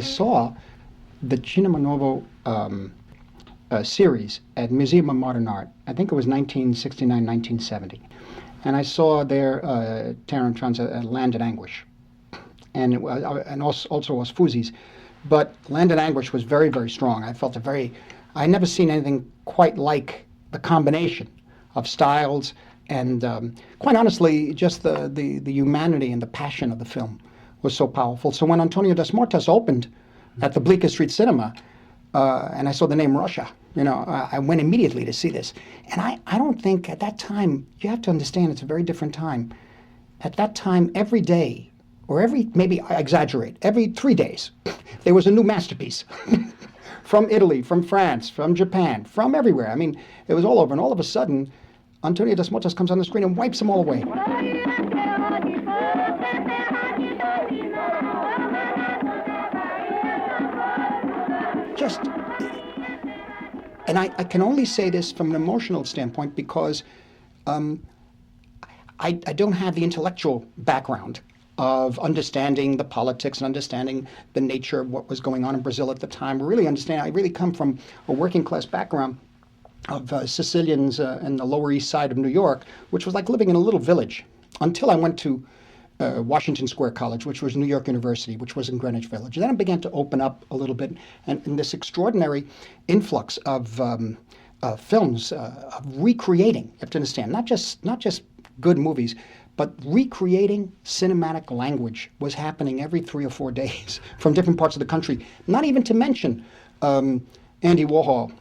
saw the Cinema Novo series at Museum of Modern Art. I think it was 1969, 1970. And I saw there Terence Tran's Land in Anguish. And it was, and also was Fuzi's. But Land in Anguish was very, very strong. I felt I had never seen anything quite like the combination of styles and, quite honestly, just the humanity and the passion of the film was so powerful. So when Antonio Das Mortas opened at the Bleecker Street Cinema, and I saw the name Rocha, I went immediately to see this. And I don't think at that time, you have to understand it's a very different time. At that time, every day, or maybe I exaggerate, every 3 days, there was a new masterpiece. From Italy, from France, from Japan, from everywhere. I mean, it was all over. And all of a sudden, Antonio Das Mortas comes on the screen and wipes them all away. And I can only say this from an emotional standpoint because I don't have the intellectual background of understanding the politics and understanding the nature of what was going on in Brazil at the time. I really come from a working class background of Sicilians in the Lower East Side of New York, which was like living in a little village until I went to Washington Square College, which was New York University, which was in Greenwich Village. And then it began to open up a little bit, and this extraordinary influx of films, of recreating, you have to understand, not just good movies, but recreating cinematic language was happening every 3 or 4 days from different parts of the country. Not even to mention Andy Warhol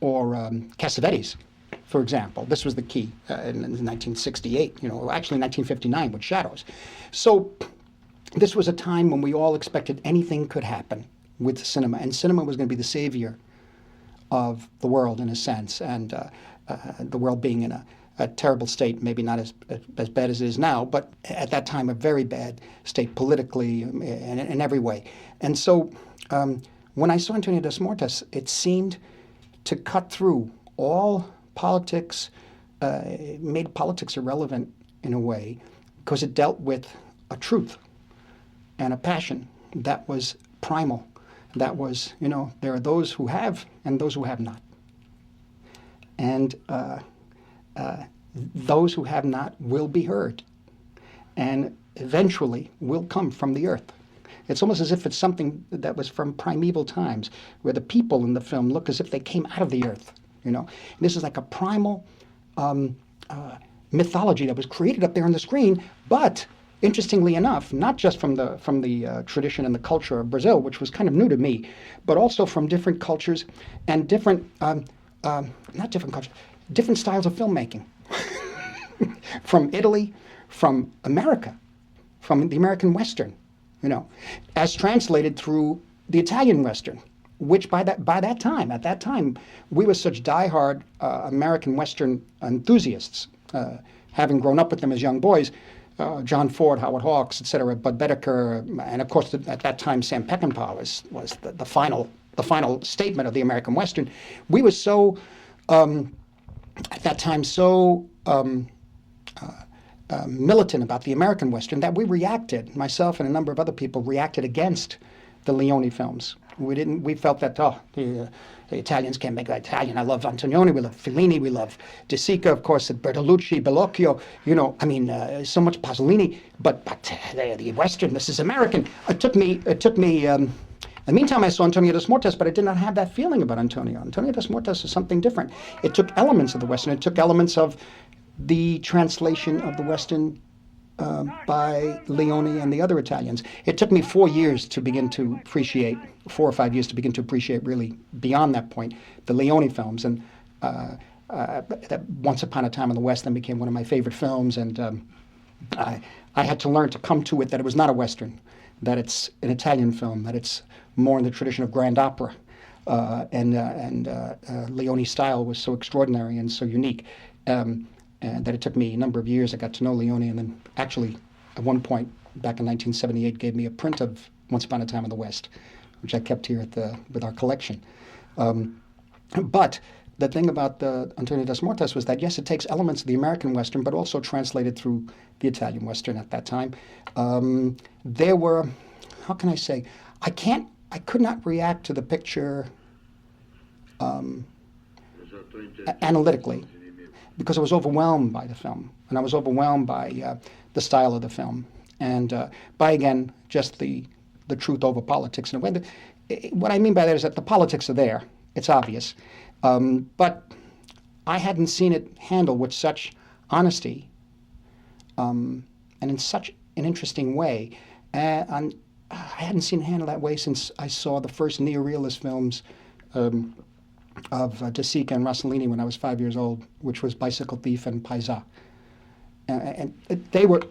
or Cassavetes, for example. This was the key in 1968, actually 1959 with Shadows. So this was a time when we all expected anything could happen with cinema, and cinema was going to be the savior of the world in a sense, and the world being in a terrible state, maybe not as bad as it is now, but at that time a very bad state politically in every way. And so when I saw Antonio Das Mortas, it seemed to cut through all politics, made politics irrelevant in a way, because it dealt with a truth and a passion that was primal. That was, there are those who have and those who have not. And those who have not will be heard and eventually will come from the earth. It's almost as if it's something that was from primeval times, where the people in the film look as if they came out of the earth. This is like a primal mythology that was created up there on the screen, but interestingly enough, not just from the tradition and the culture of Brazil, which was kind of new to me, but also from different cultures and different styles of filmmaking. From Italy, from America, from the American Western, as translated through the Italian Western, which at that time, we were such diehard American Western enthusiasts, having grown up with them as young boys, John Ford, Howard Hawks, etc., Bud Bedecker, and of course at that time Sam Peckinpah was the final statement of the American Western. We were so at that time militant about the American Western that we reacted, myself and a number of other people reacted against the Leone films. We felt that, the Italians can't make that Italian. I love Antonioni, we love Fellini, we love De Sica, of course, Bertolucci, Bellocchio, so much Pasolini, but the Western, this is American. It took me, in the meantime, I saw Antonio Das Mortas, but I did not have that feeling about Antonio. Antonio Das Mortas is something different. It took elements of the Western. It took elements of the translation of the Western by Leone and the other Italians. It took me 4 years to begin to appreciate, 4 or 5 years to begin to appreciate really beyond that point, the Leone films. And that Once Upon a Time in the West then became one of my favorite films. And I had to learn to come to it that it was not a Western, that it's an Italian film, that it's more in the tradition of grand opera. And Leone's style was so extraordinary and so unique. And that it took me a number of years. I got to know Leone, and then actually, at one point, back in 1978, gave me a print of Once Upon a Time in the West, which I kept here with our collection. But the thing about Antonio Das Mortas was that, yes, it takes elements of the American Western, but also translated through the Italian Western at that time. There were, how can I say, I can't I could not react to the picture analytically because I was overwhelmed by the film, and I was overwhelmed by the style of the film, and by, again, just the truth over politics. In a way, what I mean by that is that the politics are there. It's obvious. But I hadn't seen it handled with such honesty and in such an interesting way. And I hadn't seen it handled that way since I saw the first neorealist films of De Sica and Rossellini when I was 5 years old, which was Bicycle Thief and Paisa. And they were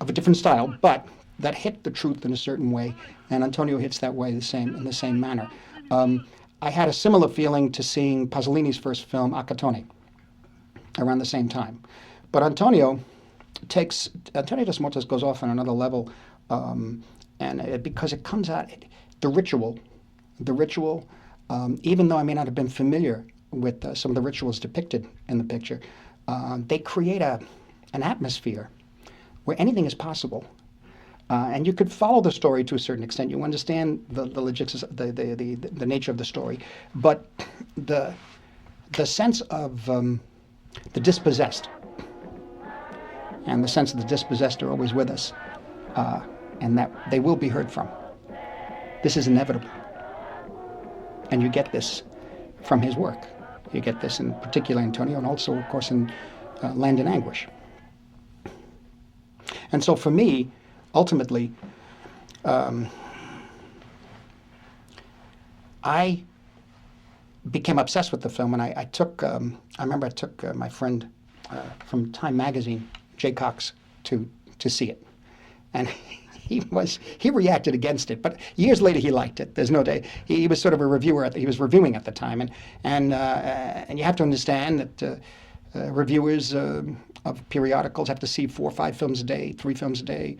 of a different style, but that hit the truth in a certain way, and Antonio hits that way in the same manner. I had a similar feeling to seeing Pasolini's first film, Acatone, around the same time. But Antonio das Mortas goes off on another level, because it comes out, the ritual, even though I may not have been familiar with some of the rituals depicted in the picture, they create an atmosphere where anything is possible. And you could follow the story to a certain extent. You understand the logistics, the nature of the story, but the sense of the dispossessed, and the sense of the dispossessed are always with us, and that they will be heard from. This is inevitable, and you get this from his work. You get this in particular Antonio, and also, of course, in Land in Anguish. And so, for me, ultimately, I became obsessed with the film, and I remember I took my friend from Time magazine, Jay Cox, to see it, and he reacted against it, but years later he liked it. There's no day. He was sort of a reviewer. He was reviewing at the time, and you have to understand that reviewers of periodicals have to see 4 or 5 films a day, 3 films a day.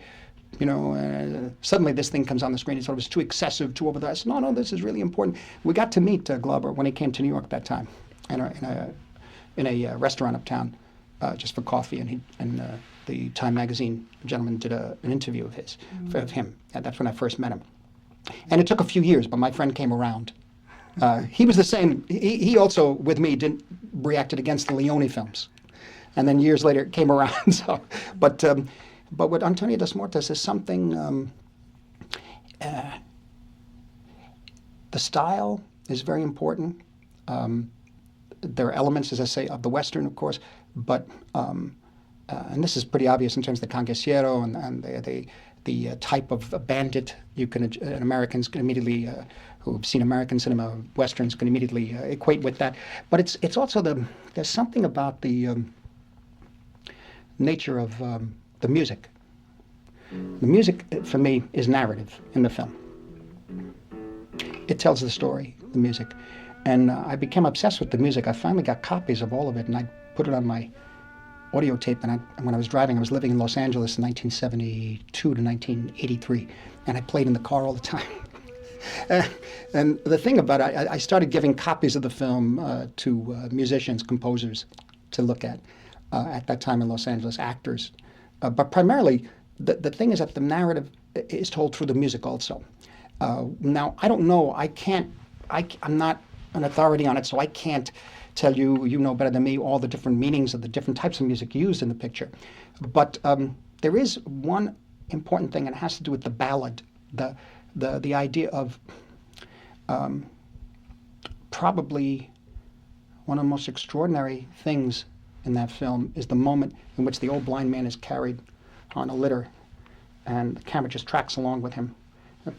Suddenly this thing comes on the screen. He thought it was too excessive, too over the. I said, no, this is really important. We got to meet Glauber when he came to New York that time, in a restaurant uptown, just for coffee, and the Time magazine gentleman did an interview of him. And that's when I first met him. And it took a few years, but my friend came around. He was the same. He also, with me, reacted against the Leone films, and then years later it came around. So, but with Antonio das Mortas is something. The style is very important. There are elements, as I say, of the Western, of course, but and this is pretty obvious in terms of the conquistero and the type of bandit. Americans can immediately, who've seen American cinema, Westerns can immediately equate with that. But it's also there's something about the nature of the music. The music, for me, is narrative in the film. It tells the story, the music. And I became obsessed with the music. I finally got copies of all of it, and I put it on my audio tape. And when I was driving, I was living in Los Angeles in 1972 to 1983, and I played in the car all the time. And the thing about it, I started giving copies of the film to musicians, composers, to look at that time in Los Angeles, actors. But primarily, the thing is that the narrative is told through the music also. Now, I don't know, I'm not an authority on it, so I can't tell you, you know better than me, all the different meanings of the different types of music used in the picture. But there is one important thing, and it has to do with the ballad, the idea of probably one of the most extraordinary things in that film is the moment in which the old blind man is carried on a litter, and the camera just tracks along with him.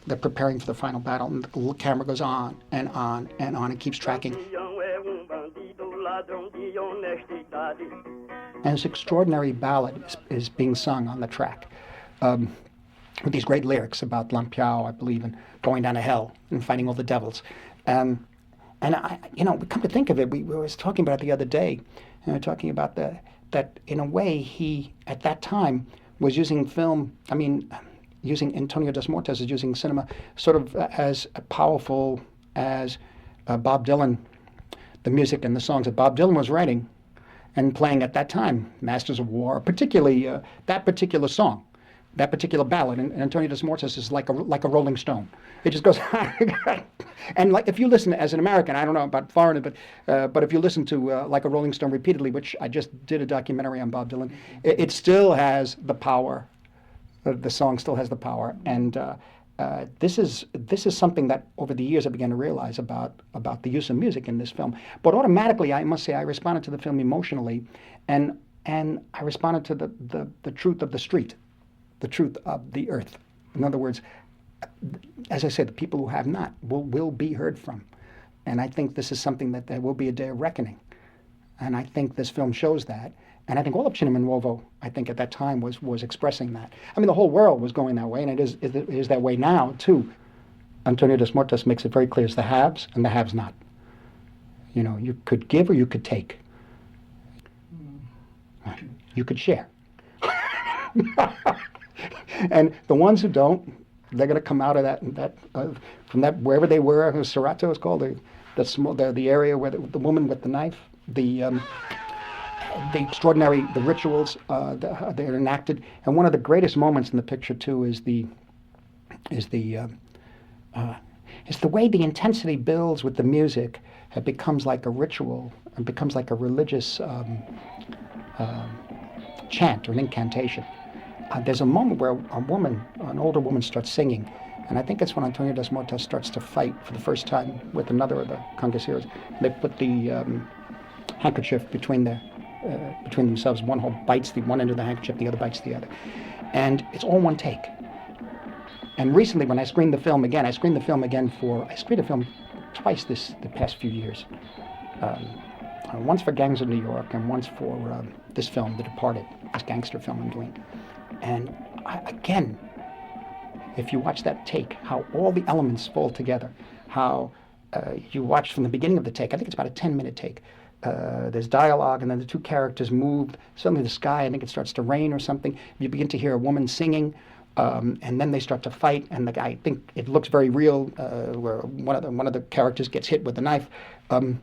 They're preparing for the final battle, and the camera goes on and on and on and keeps tracking. And this extraordinary ballad is being sung on the track, with these great lyrics about Lampiao, I believe, and going down to hell and fighting all the devils. And I, come to think of it, we were talking about it the other day, and we were talking about that in a way he, at that time, was using film, using Antonio das Mortas is using cinema sort of as powerful as Bob Dylan, the music and the songs that Bob Dylan was writing and playing at that time, Masters of War, particularly that particular song, that particular ballad, and Antonio de Mortis is like a Rolling Stone. It just goes, and like if you listen as an American, I don't know about foreigner, but if you listen to like a Rolling Stone repeatedly, which I just did a documentary on Bob Dylan, it still has the power. The song still has the power, and this is something that over the years I began to realize about the use of music in this film. But automatically, I must say, I responded to the film emotionally, and I responded to the truth of the street, the truth of the earth. In other words, as I said, the people who have not will be heard from. And I think this is something that there will be a day of reckoning. And I think this film shows that. And I think all of Cinema Nuovo, I think at that time, was expressing that. I mean, the whole world was going that way, and it is that way now, too. Antonio de Mortis makes it very clear it's the haves and the haves not. You know, you could give or you could take. You could share. And the ones who don't, they're going to come out of from that wherever they were. Serato is called the area where the woman with the knife, the extraordinary rituals they're enacted. And one of the greatest moments in the picture too is the way the intensity builds with the music. It becomes like a ritual. It becomes like a religious chant or an incantation. There's a moment where an older woman starts singing, and I think it's when Antonio de Mortis starts to fight for the first time with another of the conquistadors. They put the handkerchief between themselves. One bites the one end of the handkerchief, the other bites the other, and it's all one take. And recently, when I screened the film again, I screened the film twice the past few years. Once for Gangs of New York, and once for this film, The Departed, this gangster film I'm doing. And again, if you watch that take, how all the elements fall together, how you watch from the beginning of the take, I think it's about a 10-minute take. There's dialogue, and then the two characters move. Suddenly the sky, I think it starts to rain or something. You begin to hear a woman singing, and then they start to fight, and I think it looks very real, where one of the characters gets hit with a knife, and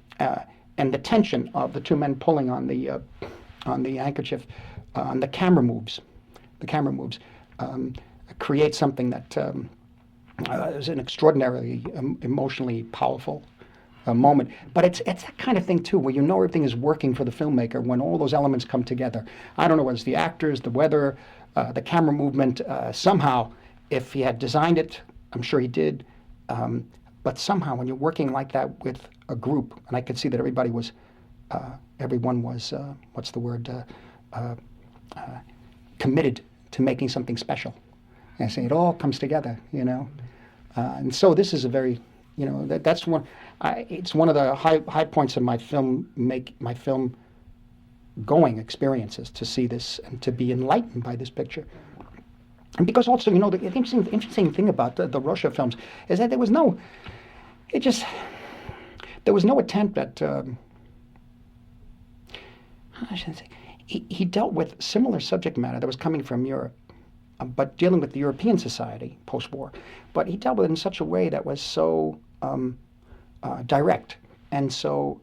the tension of the two men pulling on the handkerchief, the camera moves. The camera moves, create something that is an extraordinarily emotionally powerful moment. But it's that kind of thing too, where you know everything is working for the filmmaker when all those elements come together. I don't know whether it's the actors, the weather, the camera movement. Somehow, if he had designed it, I'm sure he did. But somehow, when you're working like that with a group, and I could see that everyone was, what's the word, committed to making something special. And I say it all comes together, you know. And so this is a very, you know, that's one. It's one of the high points of my film going experiences, to see this and to be enlightened by this picture. And because also, you know, the interesting thing about the Rocha films is that there was no attempt at, how should I say, he dealt with similar subject matter that was coming from Europe, but dealing with the European society post-war. But he dealt with it in such a way that was so direct, and so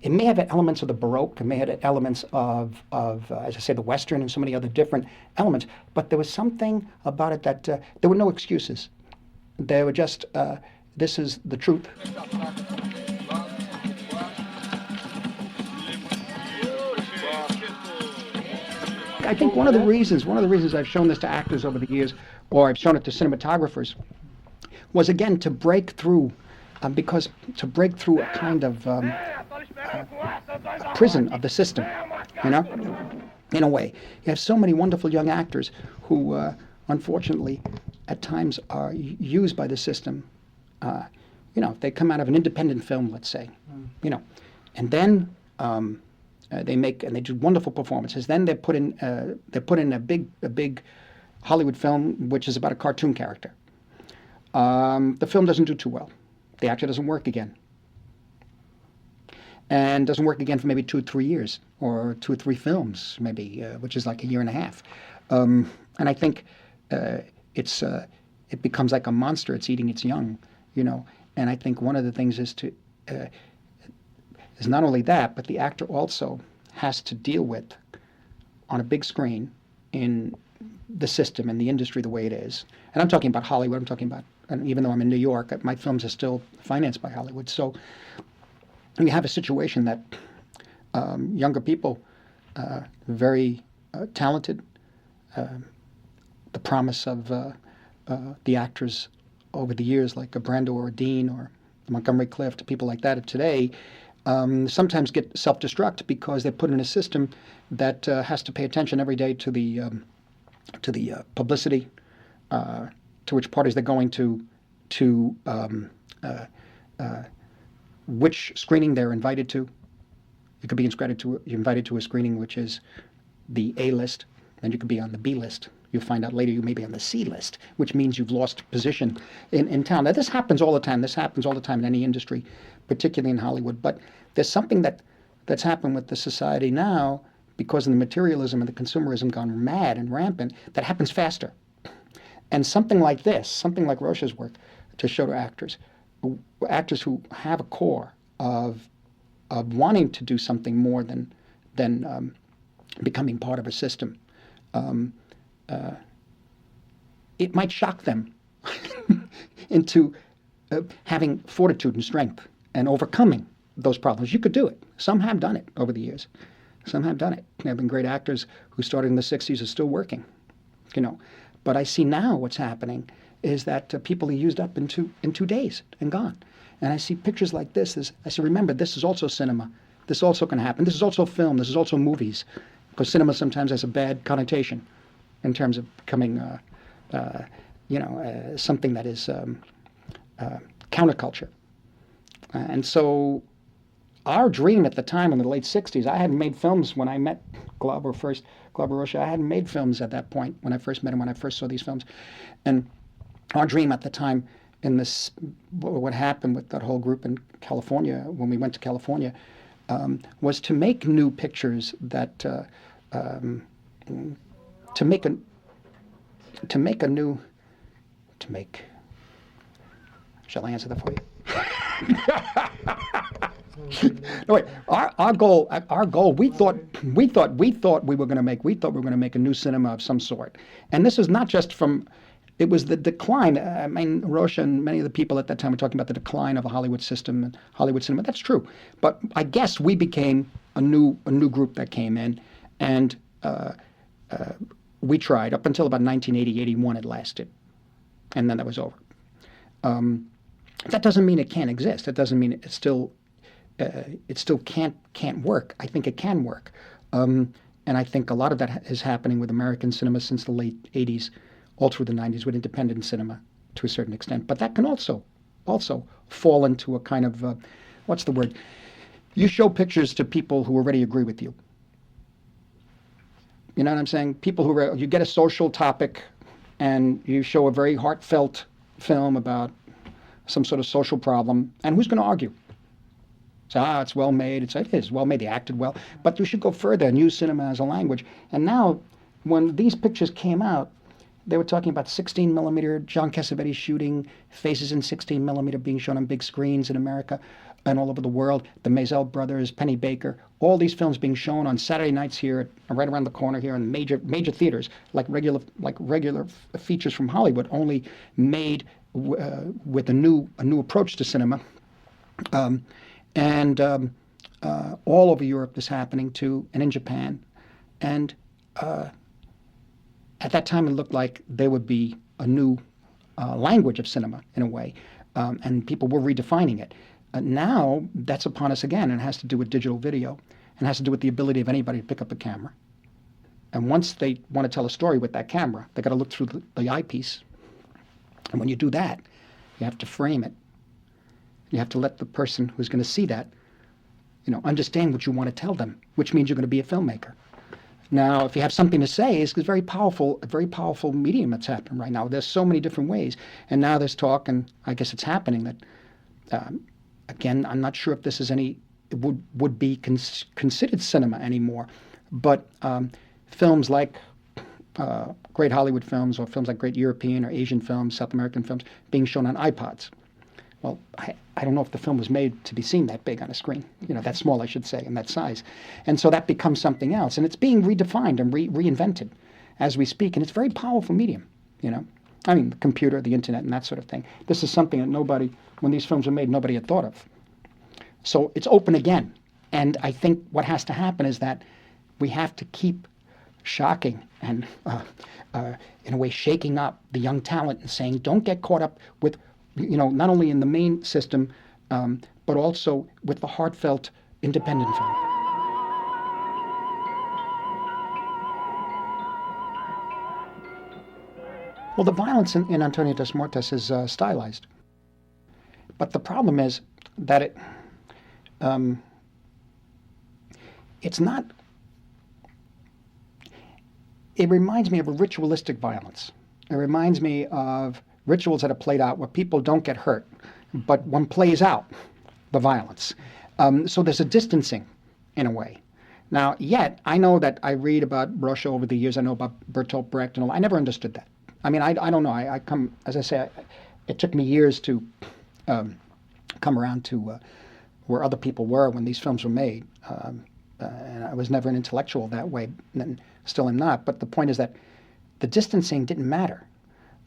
it may have had elements of the Baroque, it may have had elements of as I say, the Western and so many other different elements, but there was something about it that there were no excuses. They were just, this is the truth. I think one of the reasons I've shown this to actors over the years, or I've shown it to cinematographers, was again to break through, because to break through a kind of prison of the system, you know, in a way. You have so many wonderful young actors who, unfortunately, at times are used by the system. You know, they come out of an independent film, let's say, you know, and then they do wonderful performances. Then they're put in a big Hollywood film, which is about a cartoon character. The film doesn't do too well. The actor doesn't work again, and doesn't work again for maybe 2 or 3 years, or 2 or 3 films, maybe, which is like a year and a half. And I think it becomes like a monster. It's eating its young, you know. And I think one of the things is not only that, but the actor also has to deal with, on a big screen, in the system and the industry the way it is. And I'm talking about Hollywood. I'm talking about, and even though I'm in New York, my films are still financed by Hollywood. So we have a situation that younger people, very talented, the promise of the actors over the years, like a Brando or a Dean or Montgomery Clift, people like that of today, sometimes get self-destruct because they're put in a system that has to pay attention every day to the publicity, to which parties they're going to which screening they're invited to. You could be invited to a screening which is the A list, then you could be on the B list. You'll find out later you may be on the C list, which means you've lost position in town. Now, this happens all the time. This happens all the time in any industry, particularly in Hollywood. But there's something that's happened with the society now because of the materialism and the consumerism gone mad and rampant that happens faster. And something like this, something like Rocha's work, to show to actors who have a core of wanting to do something more than becoming part of a system. It might shock them into having fortitude and strength and overcoming those problems. You could do it. Some have done it over the years. Some have done it. There have been great actors who started in the 60s are still working, But I see now what's happening is that people are used up in 2 days and gone. And I see pictures like this. I say, remember, this is also cinema. This also can happen. This is also film. This is also movies. Because cinema sometimes has a bad connotation in terms of becoming, something that is counterculture. And so our dream at the time in the late 60s, I hadn't made films when I met Glover Rocha. I hadn't made films at that point when I first met him, when I first saw these films. And our dream at the time in this, what happened with that whole group in California, when we went to California, was to make new pictures that, shall I answer that for you? No, wait. Our goal. We thought we were going to make a new cinema of some sort, and this is not just from. It was the decline. I mean, Rocha and many of the people at that time were talking about the decline of a Hollywood system and Hollywood cinema. That's true, but I guess we became a new group that came in, and we tried up until about 1980, 81. It lasted, and then that was over. That doesn't mean it can't exist. It doesn't mean it still can't work. I think it can work, and I think a lot of that is happening with American cinema since the late 80s, all through the 90s, with independent cinema to a certain extent. But that can also fall into a kind of what's the word? You show pictures to people who already agree with you. You know what I'm saying? People who you get a social topic, and you show a very heartfelt film about some sort of social problem, and who's going to argue? So, it's well made. It is well made. They acted well. But you should go further and use cinema as a language. And now, when these pictures came out, they were talking about 16 millimeter, John Cassavetes shooting, Faces in 16 millimeter being shown on big screens in America and all over the world. The Maisel brothers, Penny Baker, all these films being shown on Saturday nights here, right around the corner here, in major theaters, like regular features from Hollywood, only made with a new approach to cinema. And all over Europe this happening too, and in Japan. And at that time it looked like there would be a new language of cinema in a way, and people were redefining it. Now that's upon us again, and it has to do with digital video, and has to do with the ability of anybody to pick up a camera. And once they want to tell a story with that camera, they got to look through the eyepiece. And when you do that, you have to frame it. You have to let the person who's going to see that, understand what you want to tell them, which means you're going to be a filmmaker. Now, if you have something to say, it's a very powerful medium that's happening right now. There's so many different ways. And now there's talk, and I guess it's happening, that, again, I'm not sure if this is would be considered cinema anymore, but films like great Hollywood films, or films like great European or Asian films, South American films, being shown on iPods. Well, I don't know if the film was made to be seen that big on a screen, that small, I should say, and that size. And so that becomes something else. And it's being redefined and reinvented. as we speak, and it's a very powerful medium, you know. I mean, the computer, the internet, and that sort of thing. This is something that nobody, when these films were made, nobody had thought of. So it's open again. And I think what has to happen is that we have to keep shocking and, in a way, shaking up the young talent and saying, don't get caught up with, you know, not only in the main system, but also with the heartfelt independent film. Well, the violence in Antonio das Mortas is stylized. But the problem is that it's not, it reminds me of a ritualistic violence. It reminds me of rituals that are played out where people don't get hurt, but one plays out the violence. So there's a distancing in a way. Now, yet, I know that I read about Rocha over the years. I know about Bertolt Brecht and all. I never understood that. I mean, I don't know. I come, as I say, it took me years to come around to where other people were when these films were made. And I was never an intellectual that way, and still am not. But the point is that the distancing didn't matter.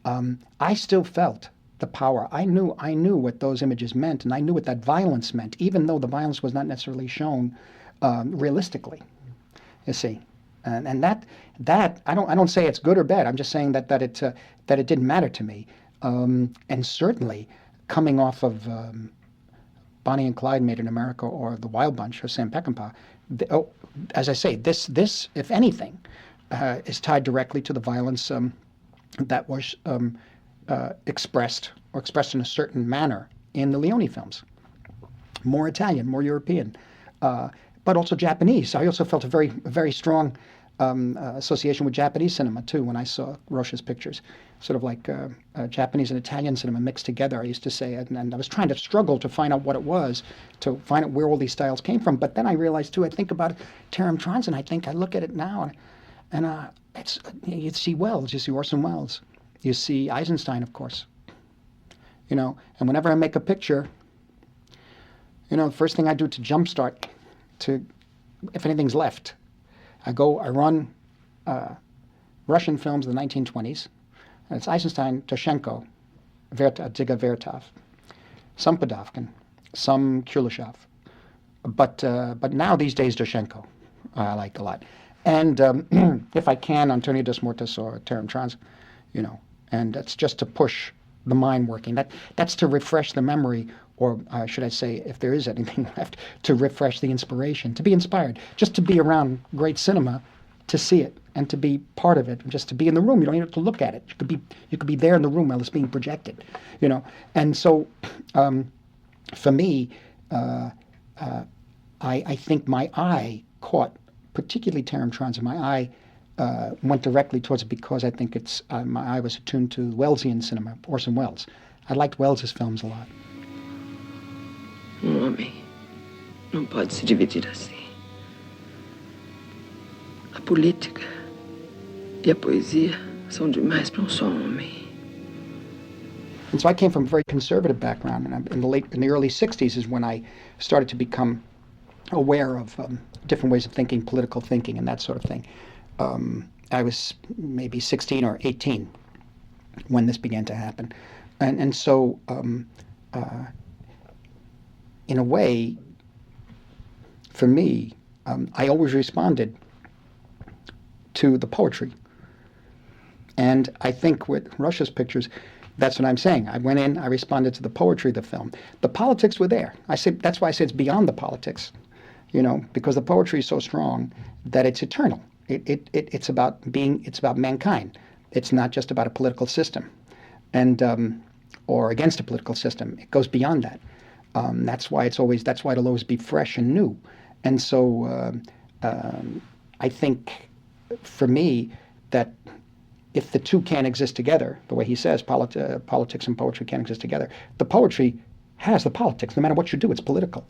I still felt the power. I knew what those images meant, and I knew what that violence meant, even though the violence was not necessarily shown realistically. You see, and that I don't say it's good or bad. I'm just saying that it didn't matter to me. And certainly, coming off of Bonnie and Clyde Made in America, or The Wild Bunch, or Sam Peckinpah, as I say, this, if anything, is tied directly to the violence that was expressed in a certain manner in the Leone films. More Italian, more European, but also Japanese. I also felt a very strong association with Japanese cinema too when I saw Rocha's pictures, sort of like Japanese and Italian cinema mixed together, I used to say, and I was trying to struggle to find out what it was, to find out where all these styles came from. But then I realized too, I think about Taram Trans, and I look at it now, and it's, you see Welles, you see Orson Welles, you see Eisenstein, of course, you know. And whenever I make a picture, you know, the first thing I do to jumpstart, to if anything's left, I run Russian films of the 1920s. And it's Eisenstein, Toshenko, Dziga Vertov, some Podovkin, some Kuleshov. But now these days, Toshenko, I like a lot. And if I can, Antonio das Mortas or Taram Trans, you know. And that's just to push the mind working. That's to refresh the memory, or should I say, if there is anything left, to refresh the inspiration, to be inspired, just to be around great cinema, to see it and to be part of it, just to be in the room. You don't even have to look at it. You could be there in the room while it's being projected, you know. And so, for me, I think my eye caught, particularly Taram Trans, my eye went directly towards it because I think my eye was attuned to Wellesian cinema, Orson Welles. I liked Welles's films a lot. Homem não pode se dividir assim. A política e a poesia são demais para só homem. And so I came from a very conservative background, and in the early 60s is when I started to become aware of different ways of thinking, political thinking, and that sort of thing. I was maybe 16 or 18 when this began to happen. And so, in a way, for me, I always responded to the poetry. And I think with Rocha's pictures, that's what I'm saying. I went in, I responded to the poetry of the film. The politics were there. That's why I say it's beyond the politics, you know, because the poetry is so strong that it's eternal. It's about mankind. It's not just about a political system, and or against a political system. It goes beyond that. That's why it'll always be fresh and new. And so I think, for me, that if the two can't exist together, the way he says, politics and poetry can't exist together, the poetry has the politics. No matter what you do, it's political.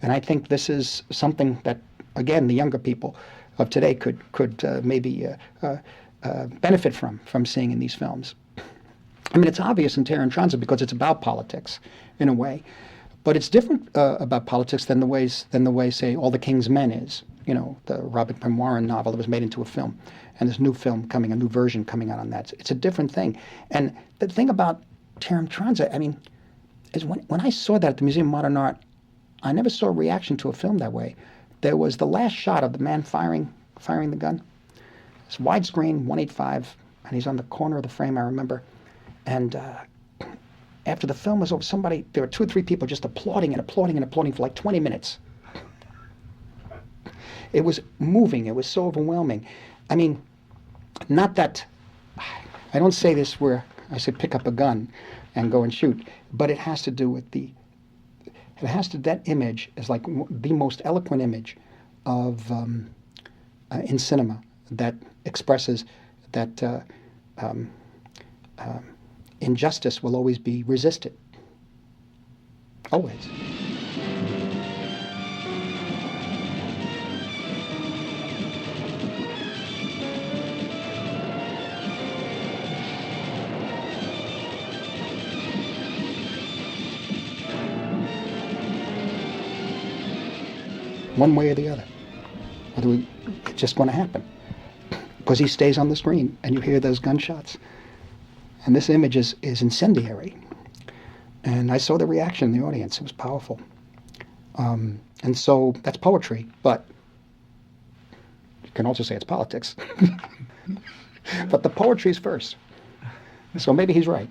And I think this is something that, again, the younger people of today could maybe benefit from seeing in these films. I mean, it's obvious in Taran Transit because it's about politics in a way, but it's different about politics than the way, say, All the King's Men is, the Robert Penn Warren novel that was made into a film, and this new film coming, a new version coming out on that. It's a different thing. And the thing about Terem Tranza, I mean, is when I saw that at the Museum of Modern Art, I never saw a reaction to a film that way. There was the last shot of the man firing the gun. It's widescreen, 185, and he's on the corner of the frame, I remember. And after the film was over, there were 2 or 3 people just applauding and applauding and applauding for like 20 minutes. It was moving. It was so overwhelming. I mean, not that, I don't say this where I say pick up a gun and go and shoot, but it has to do with that image is like the most eloquent image of, in cinema, that expresses that injustice will always be resisted. Always. One way or the other. It's just going to happen. Because he stays on the screen and you hear those gunshots. And this image is incendiary. And I saw the reaction in the audience. It was powerful. And so that's poetry, but you can also say it's politics. But the poetry is first. So maybe he's right.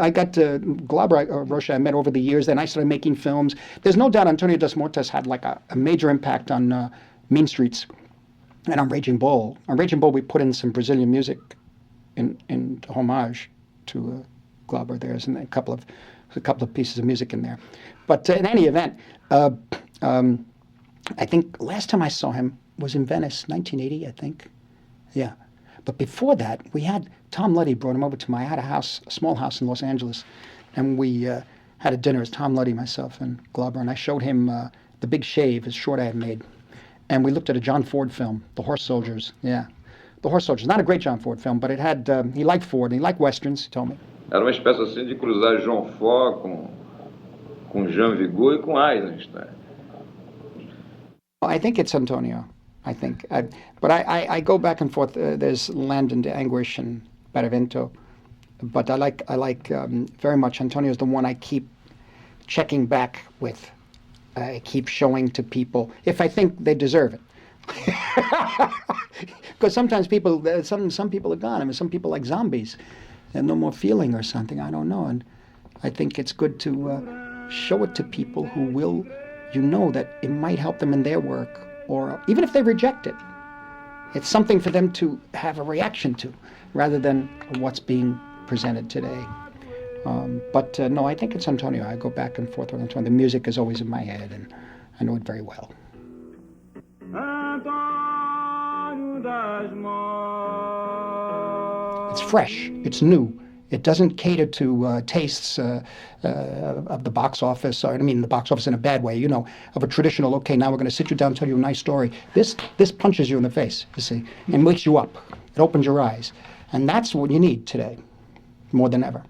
I got to Rocha, I met over the years, then I started making films. There's no doubt Antonio das Mortas had like a major impact on Mean Streets and on Raging Bull. On Raging Bull, we put in some Brazilian music in homage to Glauber. There's a couple of pieces of music in there. But in any event, I think last time I saw him was in Venice, 1980, I think. Yeah. But before that, we had Tom Luddy brought him over to I had a small house in Los Angeles, and we had a dinner as Tom Luddy, myself, and Glauber, and I showed him The Big Shave, his short I had made. And we looked at a John Ford film, The Horse Soldiers. Yeah, The Horse Soldiers. Not a great John Ford film, but it had, he liked Ford, and he liked Westerns, he told me. Era uma espécie assim de cruzar João Ford com Jean Vigo e com Eisenstein. I think it's Antonio. I think, but I go back and forth. There's Land and Anguish and Barlavento, but I like very much. Antonio's the one I keep checking back with. I keep showing to people if I think they deserve it. Because sometimes some people are gone. I mean, some people like zombies, and no more feeling or something. I don't know, and I think it's good to show it to people who will, that it might help them in their work. Or even if they reject it, it's something for them to have a reaction to, rather than what's being presented today. But no, I think it's Antonio. I go back and forth with Antonio. The music is always in my head, and I know it very well. It's fresh. It's new. It doesn't cater to tastes of the box office, or I mean the box office in a bad way, of a traditional, okay, now we're going to sit you down and tell you a nice story. This punches you in the face, you see, and wakes you up. It opens your eyes. And that's what you need today, more than ever.